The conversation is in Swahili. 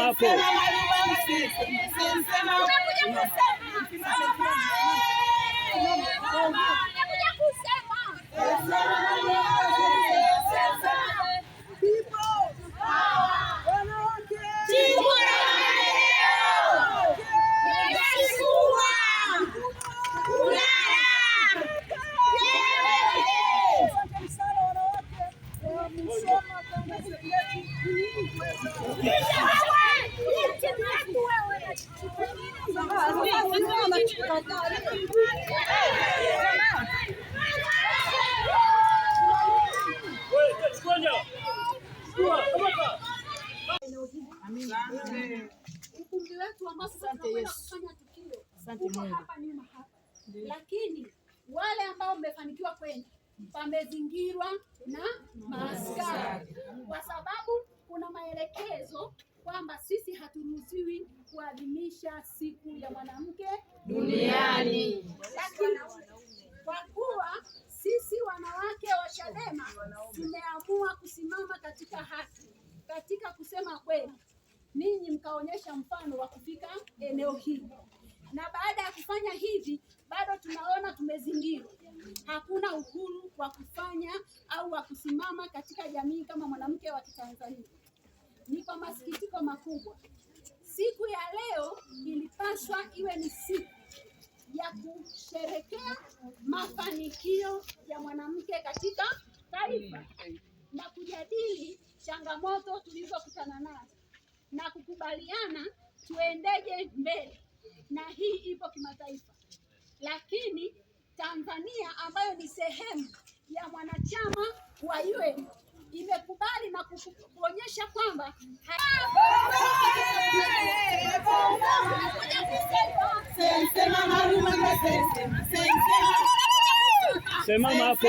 hapo. Ukumbi wetu ambao sasa tunakwenda kufanya tukio hapa nyuma hapa, lakini wale ambao mmefanikiwa kwenda pamezingirwa na maaskari, kwa sababu kuna maelekezo kwamba sisi haturuhusiwi kuadhimisha siku ya mwanamke duniani. Lakini kwa kuwa sisi wanawake wa Chadema tumeamua kusimama katika haki, katika kusema kweli, ninyi mkaonyesha mfano wa kufika eneo hili, na baada ya kufanya hivi bado tunaona tumezingirwa. Hakuna uhuru wa kufanya au wa kusimama katika jamii kama mwanamke wa Kitanzania. Ni kwa masikitiko makubwa, siku ya leo ilipaswa iwe ni siku ya kusherekea mafanikio ya mwanamke katika taifa na kujadili changamoto tulizokutana nazo na kukubaliana tuendeje mbele, na hii ipo kimataifa. Lakini Tanzania ambayo ni sehemu ya mwanachama wa UN imekubali na kuonyesha kwamba Sema hapo.